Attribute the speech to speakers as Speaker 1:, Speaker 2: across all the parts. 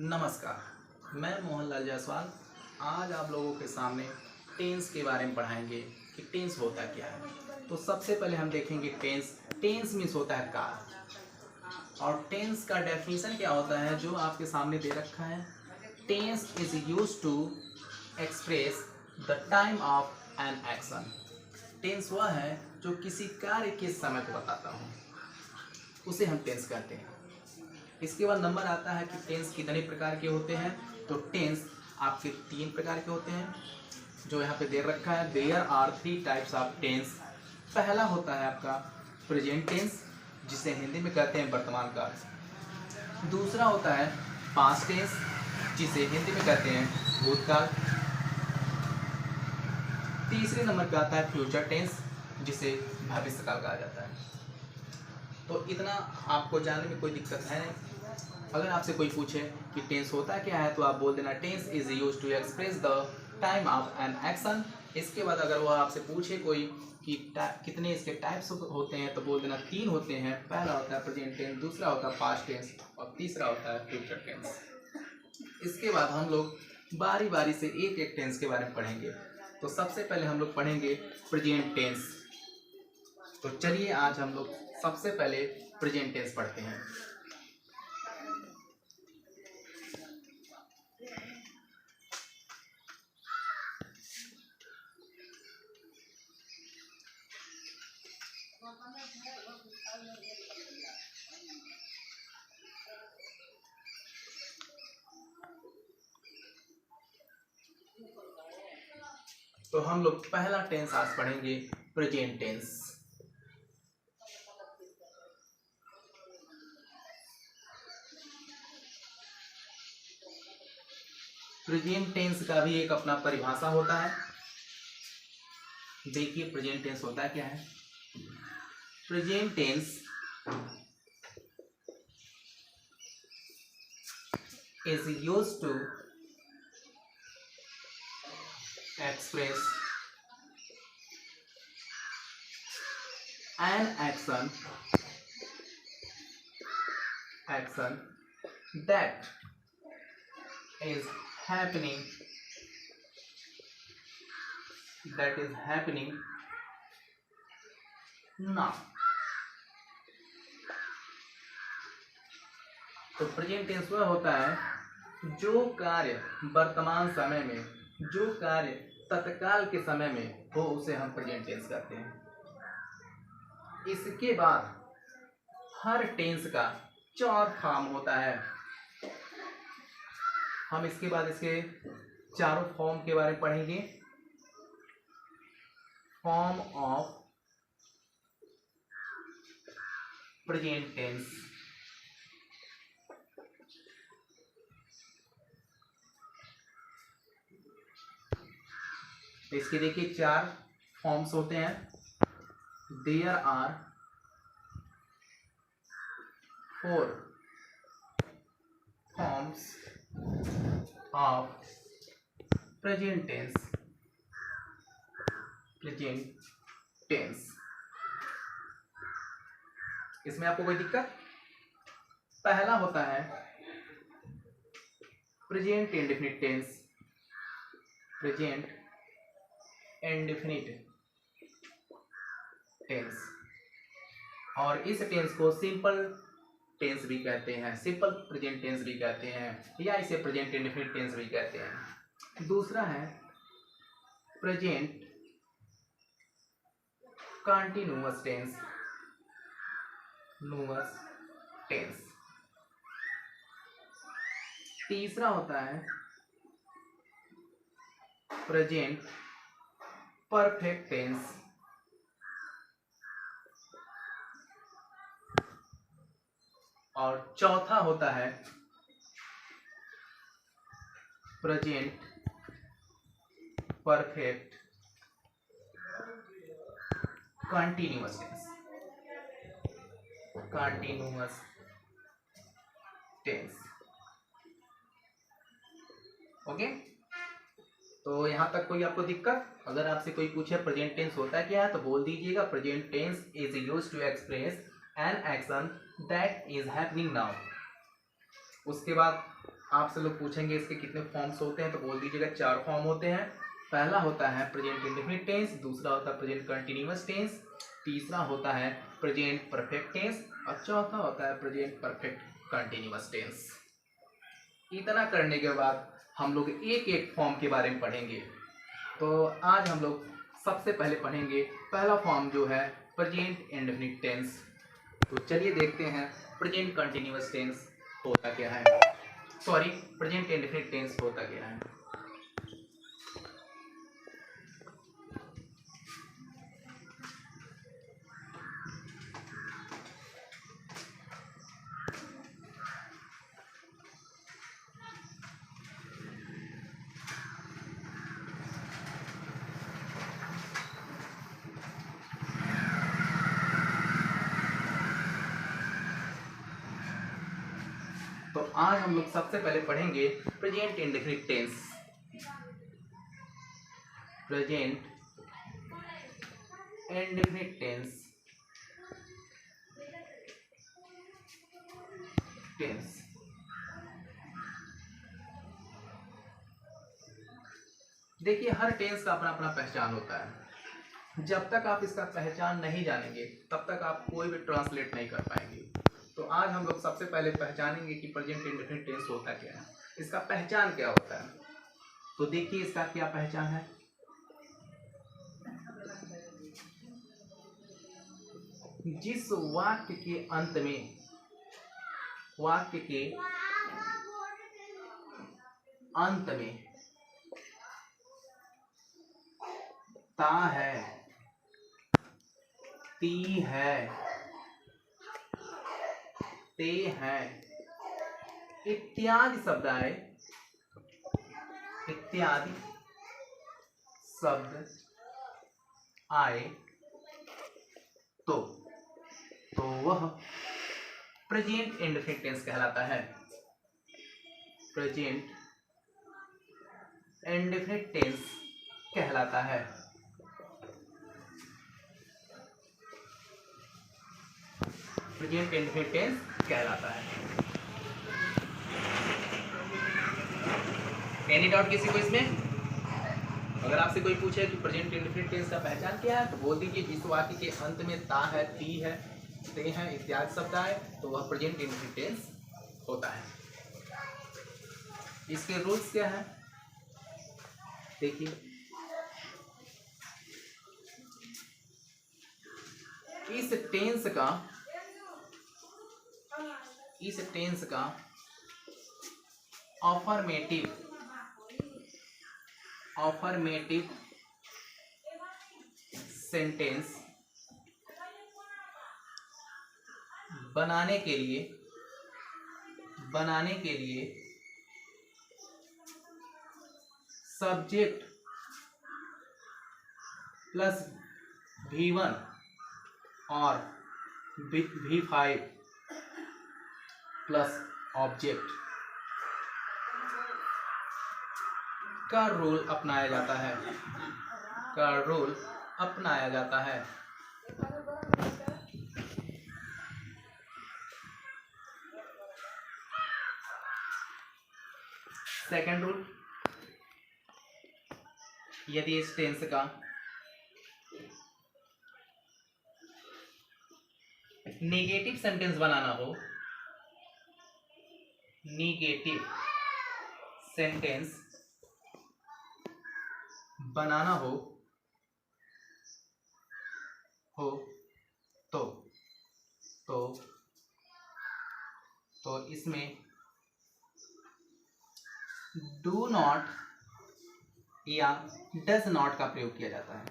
Speaker 1: नमस्कार, मैं मोहनलाल जायसवाल। आज आप लोगों के सामने टेंस के बारे में पढ़ाएंगे कि टेंस होता क्या है। तो सबसे पहले हम देखेंगे टेंस। टेंस मीन्स होता है काल, और टेंस का डेफिनेशन क्या होता है जो आपके सामने दे रखा है। Tense is used to express the time of an action. Tense वह है जो किसी कार्य के समय को बताता हूँ, उसे हम टेंस कहते हैं। इसके बाद नंबर आता है कि टेंस कितने प्रकार के होते हैं। तो टेंस आपके 3 प्रकार के होते हैं जो यहाँ पे दे रखा है। There are 3 types of tense. पहला होता है आपका प्रेजेंट टेंस, जिसे हिंदी में कहते हैं वर्तमान काल। दूसरा होता है पास्ट टेंस, जिसे हिंदी में कहते हैं भूतकाल। तीसरे नंबर पे आता है फ्यूचर टेंस, जिसे भविष्य काल कहा जाता है। तो इतना आपको जानने में कोई दिक्कत है नहीं। अगर आपसे कोई पूछे कि टेंस होता क्या है तो आप बोल देना tense is used to express the time of an action. इसके बाद अगर वह आपसे पूछे कोई कि कितने इसके टाइप्स होते हैं तो बोल देना 3 होते हैं। पहला होता है प्रेजेंट टेंस, दूसरा होता है पास्ट टेंस और तीसरा होता है फ्यूचर टेंस। इसके बाद हम लोग बारी बारी से एक एक टेंस के बारे में पढ़ेंगे। तो सबसे पहले हम लोग पढ़ेंगे प्रेजेंट टेंस। तो चलिए आज हम लोग सबसे पहले प्रेजेंट टेंस पढ़ते हैं। तो हम लोग पहला टेंस आज पढ़ेंगे प्रेजेंट टेंस। प्रेजेंट टेंस का भी एक अपना परिभाषा होता है। देखिए प्रेजेंट टेंस होता क्या है। Present tense is used to express an action that is happening now। तो प्रेजेंट टेंस वह होता है जो कार्य वर्तमान समय में, जो कार्य तत्काल के समय में हो, उसे हम प्रेजेंट टेंस कहते हैं। इसके बाद हर टेंस का 4 फॉर्म होता है। हम इसके बाद इसके चारों फॉर्म के बारे में पढ़ेंगे। Form of present tense. तो इसके देखिए 4 फॉर्म्स होते हैं। There are 4 forms of present tense. इसमें आपको कोई दिक्कत? पहला होता है present indefinite tense. Present indefinite tense, और इस टेंस को सिंपल टेंस भी कहते हैं, सिंपल प्रेजेंट टेंस भी कहते हैं, या इसे प्रेजेंट इंडेफिनिट टेंस भी कहते हैं। दूसरा है प्रेजेंट कंटीन्यूअस टेंस। तीसरा होता है प्रेजेंट परफेक्ट टेंस। और चौथा होता है present perfect continuous tense. Okay, तो यहां तक कोई आपको दिक्कत? अगर आपसे कोई पूछे प्रेजेंट टेंस होता क्या है तो बोल दीजिएगा present tense is used to express an action that is happening now. उसके बाद आपसे लोग पूछेंगे इसके कितने फॉर्म्स होते हैं, तो बोल दीजिएगा 4 फॉर्म होते हैं। पहला होता है प्रेजेंट इंडेफिनिट टेंस, दूसरा होता है प्रेजेंट कंटिन्यूअस टेंस, तीसरा होता है प्रेजेंट परफेक्ट टेंस और चौथा होता है प्रेजेंट परफेक्ट कंटिन्यूअस टेंस। इतना करने के बाद हम लोग एक एक फॉर्म के बारे में पढ़ेंगे। तो आज हम लोग सबसे पहले पढ़ेंगे पहला फॉर्म जो है प्रेजेंट इंडेफिनिट टेंस। तो चलिए देखते हैं प्रेजेंट कंटिन्यूअस टेंस होता क्या है, सॉरी प्रेजेंट इंडेफिनिट टेंस होता क्या है। तो आज हम लोग सबसे पहले पढ़ेंगे present indefinite tense. Present indefinite tense देखिए हर टेंस का अपना अपना पहचान होता है। जब तक आप इसका पहचान नहीं जानेंगे तब तक आप कोई भी ट्रांसलेट नहीं कर पाएंगे। तो आज हम लोग सबसे पहले पहचानेंगे कि प्रेजेंट इंडेफिनिट टेंस होता क्या है, इसका पहचान क्या होता है। तो देखिए इसका क्या पहचान है। जिस वाक्य के अंत में ता है, ती है, ते है इत्यादि शब्द आए तो वह प्रेजेंट इंडेफिनिट टेंस कहलाता है। प्रेजेंट इंडेफिनिट टेंस कहलाता है। प्रेजेंट इंडेफिनिट टेंस कहलाता है। एनी डाउट किसी को इसमें? अगर आपसे कोई पूछे कि प्रेजेंट इंडेफिनिट टेंस का पहचान क्या है, तो बोल दीजिए जिस वाक्य के अंत में ता है, ती है, ते हैं इत्यादि शब्द आए तो वह प्रेजेंट इंडेफिनिट टेंस होता है। इसके रूल्स क्या है देखिए। इस टेंस का ऑफर्मेटिव सेंटेंस बनाने के लिए सब्जेक्ट प्लस V1 और V5 प्लस ऑब्जेक्ट का रूल अपनाया जाता है। सेकंड रूल, यदि इस टेंस का नेगेटिव सेंटेंस बनाना हो, तो इसमें डू नॉट या डज नॉट का प्रयोग किया जाता है।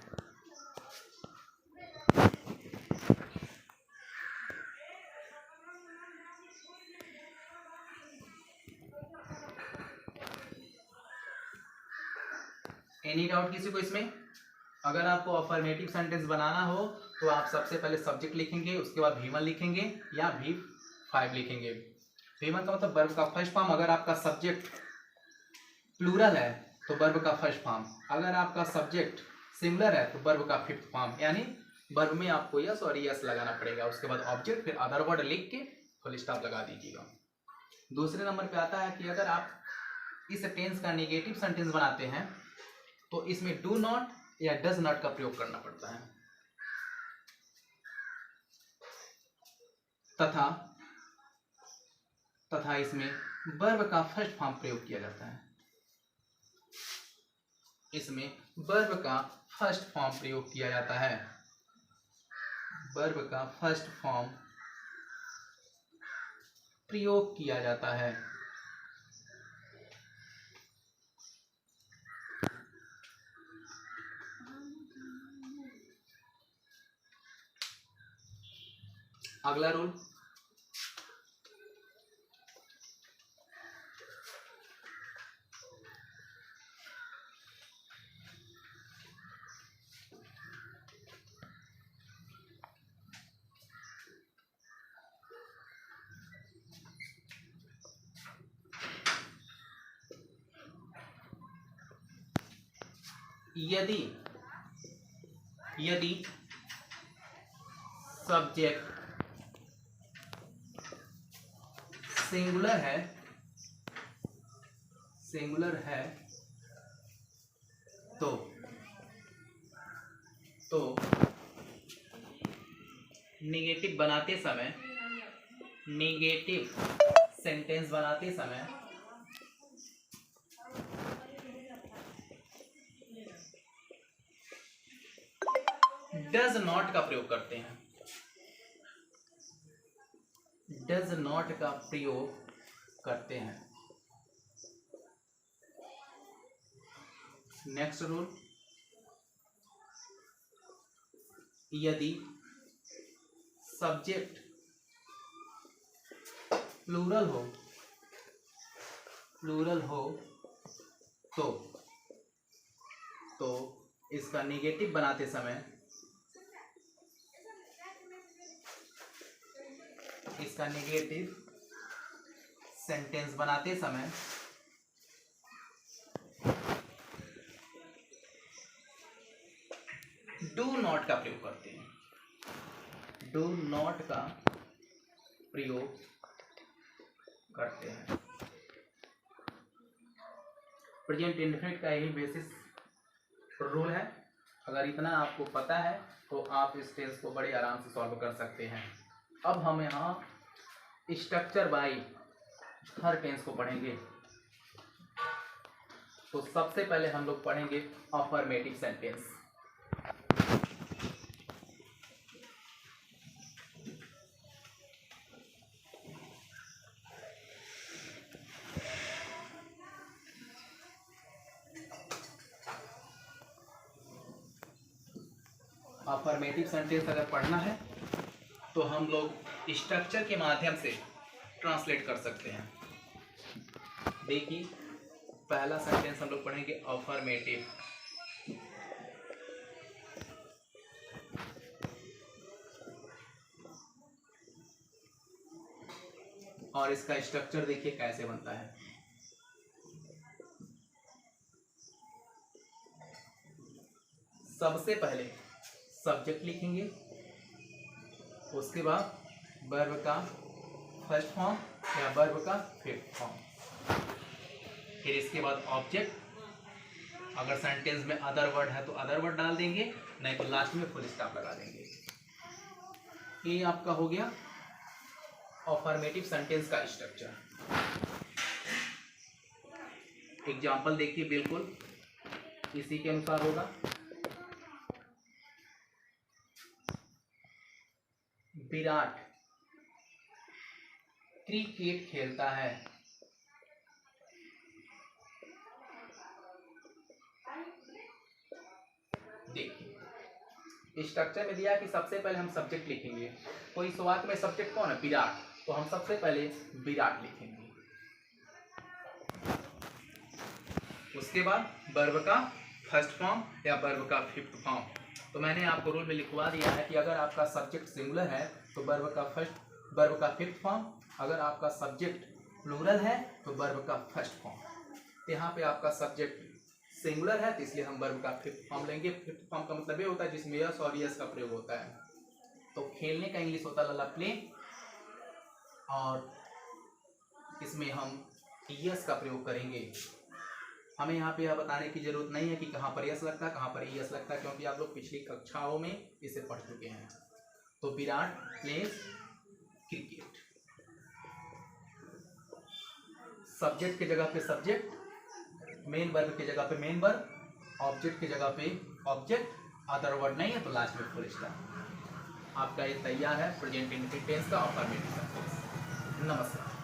Speaker 1: एनी डाउट किसी को इसमें? अगर आपको अफर्मेटिव सेंटेंस बनाना हो तो आप सबसे पहले सब्जेक्ट लिखेंगे, उसके बाद V1 लिखेंगे या V5 लिखेंगे। V1 का मतलब वर्ब का फर्स्ट फॉर्म। अगर आपका सब्जेक्ट प्लूरल है तो वर्ब का फर्स्ट फॉर्म, अगर आपका सब्जेक्ट सिंगुलर है तो वर्ब का फिफ्थ फॉर्म, यानी वर्ब में आपको यस और यस लगाना पड़ेगा। उसके बाद ऑब्जेक्ट, फिर अदर वर्ड लिख के फुल स्टॉप लगा दीजिएगा। दूसरे नंबर पे आता है कि अगर आप इस टेंस का नेगेटिव सेंटेंस बनाते हैं तो इसमें डू नॉट या डज नॉट का प्रयोग करना पड़ता है, तथा इसमें वर्ब का फर्स्ट फॉर्म प्रयोग किया जाता है। इसमें वर्ब का फर्स्ट फॉर्म प्रयोग किया जाता है। वर्ब का फर्स्ट फॉर्म प्रयोग किया जाता है। अगला रूल, यदि सब्जेक्ट सिंगुलर है तो नेगेटिव सेंटेंस बनाते समय डज नॉट का प्रयोग करते हैं। डज नॉट का प्रयोग करते हैं। नेक्स्ट रूल, यदि सब्जेक्ट प्लूरल हो तो इसका नेगेटिव बनाते समय इसका नेगेटिव सेंटेंस बनाते समय डू नॉट का प्रयोग करते हैं। डू नॉट का प्रयोग करते हैं। प्रेजेंट इंडेफिनिट का यही बेसिस रूल है। अगर इतना आपको पता है तो आप इस टेंस को बड़े आराम से सॉल्व कर सकते हैं। अब हम यहाँ स्ट्रक्चर बाय हर टेंस को पढ़ेंगे। तो सबसे पहले हम लोग पढ़ेंगे अफर्मेटिव सेंटेंस। अफर्मेटिव सेंटेंस अगर पढ़ना है तो हम लोग स्ट्रक्चर के माध्यम से ट्रांसलेट कर सकते हैं। देखिए, पहला सेंटेंस हम लोग पढ़ेंगे अफर्मेटिव। और इसका स्ट्रक्चर देखिए कैसे बनता है। सबसे पहले सब्जेक्ट लिखेंगे, उसके बाद वर्ब का फर्स्ट फॉर्म या वर्ब का फिफ्थ फॉर्म, फिर इसके बाद ऑब्जेक्ट। अगर सेंटेंस में अदर वर्ड है तो अदर वर्ड डाल देंगे, नहीं तो लास्ट में फुल स्टॉप लगा देंगे। ये आपका हो गया अफर्मेटिव सेंटेंस का स्ट्रक्चर। एग्जाम्पल देखिए, बिल्कुल इसी के अनुसार होगा। विराट क्रिकेट खेलता है। देखिए, स्ट्रक्चर में दिया कि सबसे पहले हम सब्जेक्ट लिखेंगे। तो इस वाक्य में सब्जेक्ट कौन है? विराट। तो हम सबसे पहले विराट लिखेंगे, उसके बाद वर्ब का फर्स्ट फॉर्म या वर्ब का फिफ्थ फॉर्म। तो मैंने आपको रूल में लिखवा दिया है कि अगर आपका सब्जेक्ट सिंगुलर है तो वर्ब का फिफ्थ फॉर्म, अगर आपका सब्जेक्ट प्लूरल है तो वर्ब का फर्स्ट फॉर्म। यहाँ पे आपका सब्जेक्ट सिंगुलर है तो इसलिए हम वर्ब का फिफ्थ फॉर्म लेंगे। फिफ्थ फॉर्म का मतलब ये होता है जिसमें यस और यस का प्रयोग होता है। तो खेलने का इंग्लिश होता है लला प्ले, और इसमें हम यस का प्रयोग करेंगे। हमें यहाँ पे यह बताने की जरूरत नहीं है कि कहाँ पर यस लगता है, कहाँ पर यस लगता है, क्योंकि आप लोग पिछली कक्षाओं में इसे पढ़ चुके हैं। तो विराट प्लेज क्रिकेट। सब्जेक्ट की जगह पे सब्जेक्ट, मेन वर्ब की जगह पे मेन वर्ब, ऑब्जेक्ट की जगह पे ऑब्जेक्ट, अदर वर्ड नहीं है तो लास्ट में फुल स्टॉप। आपका ये तैयार है प्रेजेंट इंडेफिनिट टेंस का और अफर्मेटिव टेंस। नमस्कार।